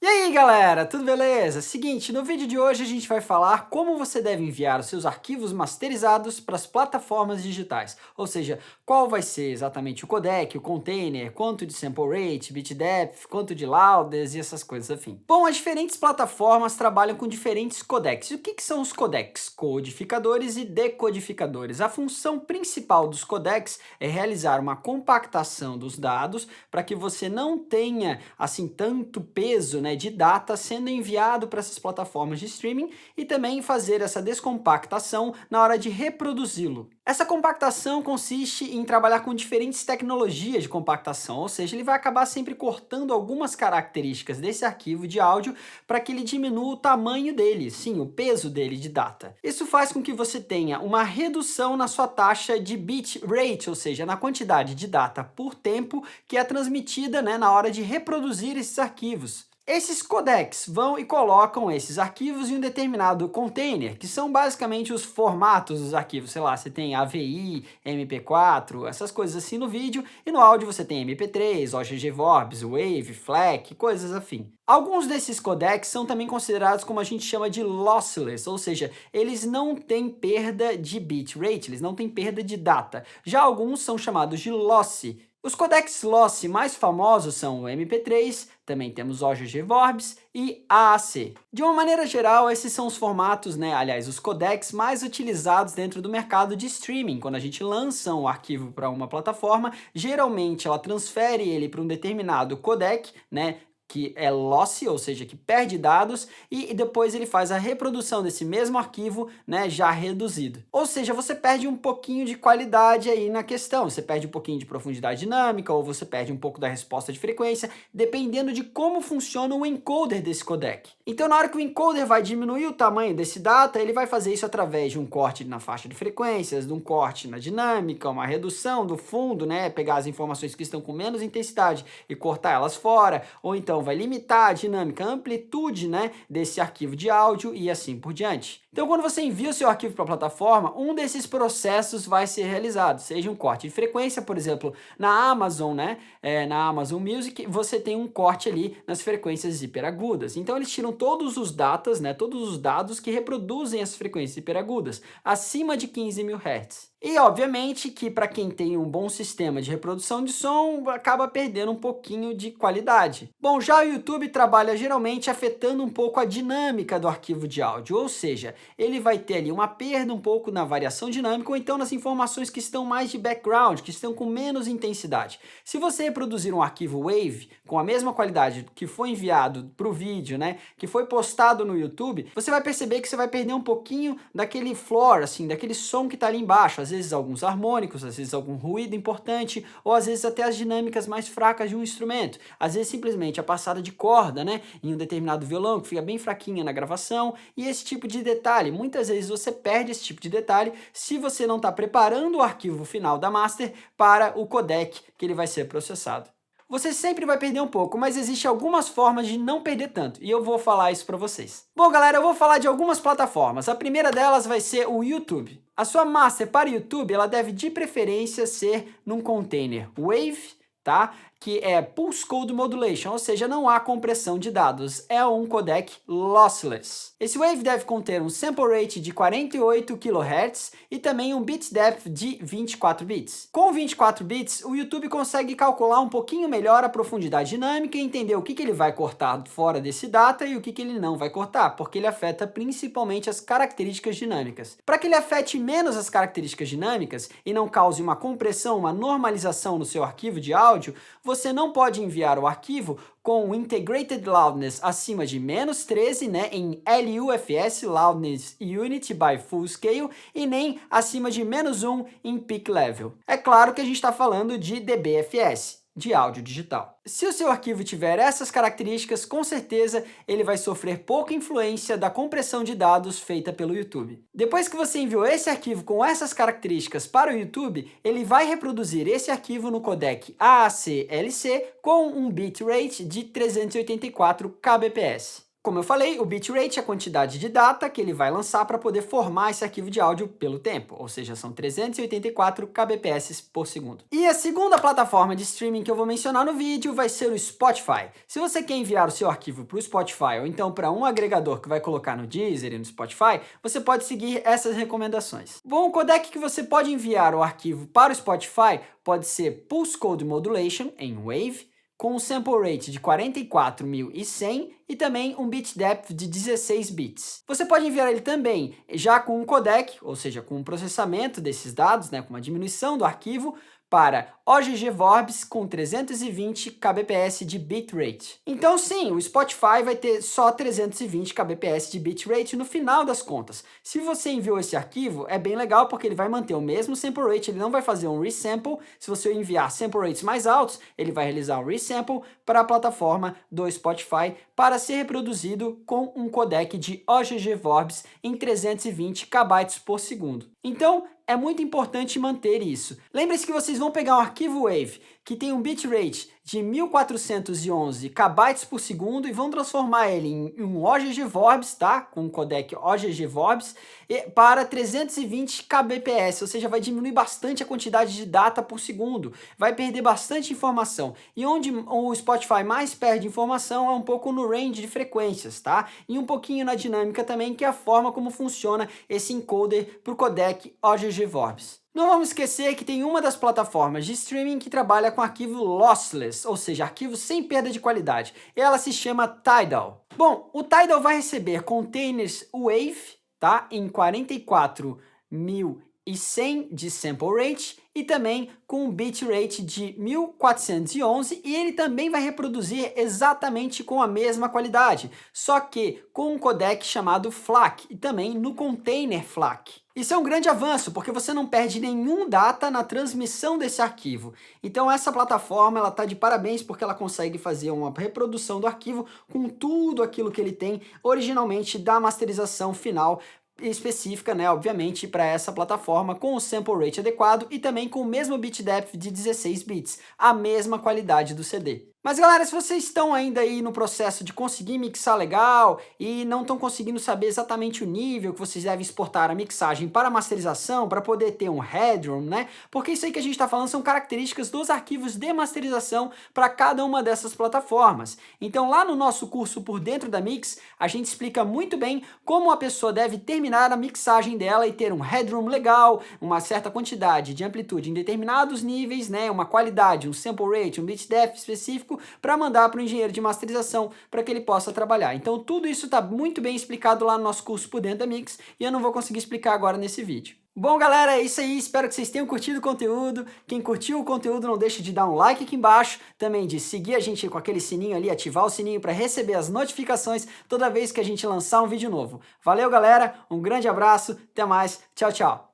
E aí galera, tudo beleza? Seguinte, no vídeo de hoje a gente vai falar como você deve enviar os seus arquivos masterizados para as plataformas digitais, ou seja, qual vai ser exatamente o codec, o container, quanto de sample rate, bit depth, quanto de loudness e essas coisas afim. Bom, as diferentes plataformas trabalham com diferentes codecs. E o que são os codecs? Codificadores e decodificadores. A função principal dos codecs é realizar uma compactação dos dados para que você não tenha assim tanto peso, né, de data sendo enviado para essas plataformas de streaming e também fazer essa descompactação na hora de reproduzi-lo. Essa compactação consiste em trabalhar com diferentes tecnologias de compactação, ou seja, ele vai acabar sempre cortando algumas características desse arquivo de áudio para que ele diminua o tamanho dele, sim, o peso dele de data. Isso faz com que você tenha uma redução na sua taxa de bit rate, ou seja, na quantidade de data por tempo que é transmitida, né, na hora de reproduzir esses arquivos. Esses codecs vão e colocam esses arquivos em um determinado container, que são basicamente os formatos dos arquivos. Sei lá, você tem AVI, MP4, essas coisas assim no vídeo, e no áudio você tem MP3, OGG Vorbis, Wave, FLAC, coisas afim. Alguns desses codecs são também considerados como a gente chama de lossless, ou seja, eles não têm perda de bitrate, eles não têm perda de data. Já alguns são chamados de lossy. Os codecs lossy mais famosos são o MP3, também temos OGG Vorbis e AAC. De uma maneira geral, esses são os formatos, né, aliás, os codecs mais utilizados dentro do mercado de streaming. Quando a gente lança um arquivo para uma plataforma, geralmente ela transfere ele para um determinado codec, né, que é lossy, ou seja, que perde dados, e depois ele faz a reprodução desse mesmo arquivo, né, já reduzido. Ou seja, você perde um pouquinho de qualidade aí na questão, você perde um pouquinho de profundidade dinâmica, ou você perde um pouco da resposta de frequência, dependendo de como funciona o encoder desse codec. Então, na hora que o encoder vai diminuir o tamanho desse data, ele vai fazer isso através de um corte na faixa de frequências, de um corte na dinâmica, uma redução do fundo, né, pegar as informações que estão com menos intensidade e cortar elas fora, ou então vai limitar a dinâmica, a amplitude, né, desse arquivo de áudio e assim por diante. Então, quando você envia o seu arquivo para a plataforma, um desses processos vai ser realizado, seja um corte de frequência, por exemplo, na Amazon, né, na Amazon Music, você tem um corte ali nas frequências hiperagudas. Então, eles tiram todos os datas, né, todos os dados que reproduzem as frequências hiperagudas, acima de 15.000 Hz. E obviamente que para quem tem um bom sistema de reprodução de som, acaba perdendo um pouquinho de qualidade. Bom, já o YouTube trabalha geralmente afetando um pouco a dinâmica do arquivo de áudio, ou seja, ele vai ter ali uma perda um pouco na variação dinâmica ou então nas informações que estão mais de background, que estão com menos intensidade. Se você reproduzir um arquivo WAV com a mesma qualidade que foi enviado para o vídeo, né, que foi postado no YouTube, você vai perceber que você vai perder um pouquinho daquele floor, assim, daquele som que está ali embaixo, às vezes alguns harmônicos, às vezes algum ruído importante, ou às vezes até as dinâmicas mais fracas de um instrumento. Às vezes simplesmente a passada de corda, né, em um determinado violão que fica bem fraquinha na gravação, e esse tipo de detalhe. Muitas vezes você perde esse tipo de detalhe se você não está preparando o arquivo final da master para o codec que ele vai ser processado. Você sempre vai perder um pouco, mas existem algumas formas de não perder tanto, e eu vou falar isso para vocês. Bom, galera, eu vou falar de algumas plataformas. A primeira delas vai ser o YouTube. A sua master para o YouTube, ela deve de preferência ser num container Wave, tá? Que é Pulse Code Modulation, ou seja, não há compressão de dados, é um codec lossless. Esse Wave deve conter um sample rate de 48 kHz e também um bit depth de 24 bits. Com 24 bits, o YouTube consegue calcular um pouquinho melhor a profundidade dinâmica e entender o que ele vai cortar fora desse data e o que ele não vai cortar, porque ele afeta principalmente as características dinâmicas. Para que ele afete menos as características dinâmicas e não cause uma compressão, uma normalização no seu arquivo de áudio, você não pode enviar o arquivo com o Integrated Loudness acima de -13, né, em LUFS, Loudness Unit by Full Scale, e nem acima de -1 em Peak Level. É claro que a gente está falando de dBFS, de áudio digital. Se o seu arquivo tiver essas características, com certeza ele vai sofrer pouca influência da compressão de dados feita pelo YouTube. Depois que você enviou esse arquivo com essas características para o YouTube, ele vai reproduzir esse arquivo no codec AAC-LC com um bitrate de 384 kbps. Como eu falei, o bitrate é a quantidade de data que ele vai lançar para poder formar esse arquivo de áudio pelo tempo, ou seja, são 384 kbps por segundo. E a segunda plataforma de streaming que eu vou mencionar no vídeo vai ser o Spotify. Se você quer enviar o seu arquivo para o Spotify ou então para um agregador que vai colocar no Deezer e no Spotify, você pode seguir essas recomendações. Bom, o codec que você pode enviar o arquivo para o Spotify pode ser Pulse Code Modulation em Wave, com um sample rate de 44.100 e também um bit depth de 16 bits. Você pode enviar ele também já com um codec, ou seja, com um processamento desses dados, né, com uma diminuição do arquivo, para OGG Vorbis com 320 kbps de bitrate. Então sim, o Spotify vai ter só 320 kbps de bitrate no final das contas. Se você enviou esse arquivo, é bem legal porque ele vai manter o mesmo sample rate, ele não vai fazer um resample. Se você enviar sample rates mais altos, ele vai realizar um resample para a plataforma do Spotify para ser reproduzido com um codec de OGG Vorbis em 320 kbytes por segundo. Então, é muito importante manter isso. Lembre-se que vocês vão pegar um arquivo WAV que tem um bitrate de 1411 kbytes por segundo e vão transformar ele em um OGG Vorbis, tá? Com um codec OGG Vorbis, para 320 kbps, ou seja, vai diminuir bastante a quantidade de data por segundo, vai perder bastante informação. E onde o Spotify mais perde informação é um pouco no range de frequências, tá? E um pouquinho na dinâmica também, que é a forma como funciona esse encoder para o codec OGG Vorbis. Não vamos esquecer que tem uma das plataformas de streaming que trabalha com arquivo lossless, ou seja, arquivo sem perda de qualidade. Ela se chama Tidal. Bom, o Tidal vai receber containers Wave, tá, em 44.100 de sample rate e também com um bitrate de 1411 e ele também vai reproduzir exatamente com a mesma qualidade, só que com um codec chamado FLAC e também no container FLAC. Isso é um grande avanço, porque você não perde nenhum data na transmissão desse arquivo. Então essa plataforma ela está de parabéns porque ela consegue fazer uma reprodução do arquivo com tudo aquilo que ele tem originalmente da masterização final específica, né, obviamente, para essa plataforma, com o sample rate adequado e também com o mesmo bit depth de 16 bits, a mesma qualidade do CD. Mas galera, se vocês estão ainda aí no processo de conseguir mixar legal e não estão conseguindo saber exatamente o nível que vocês devem exportar a mixagem para a masterização, para poder ter um headroom, né? Porque isso aí que a gente está falando são características dos arquivos de masterização para cada uma dessas plataformas. Então lá no nosso curso Por Dentro da Mix, a gente explica muito bem como a pessoa deve terminar a mixagem dela e ter um headroom legal, uma certa quantidade de amplitude em determinados níveis, né? Uma qualidade, um sample rate, um bit depth específico, para mandar para o engenheiro de masterização para que ele possa trabalhar. Então tudo isso está muito bem explicado lá no nosso curso Por Dentro da Mix e eu não vou conseguir explicar agora nesse vídeo. Bom galera, é isso aí, espero que vocês tenham curtido o conteúdo. Quem curtiu o conteúdo não deixe de dar um like aqui embaixo, também de seguir a gente com aquele sininho ali, ativar o sininho para receber as notificações toda vez que a gente lançar um vídeo novo. Valeu galera, um grande abraço, até mais, tchau, tchau!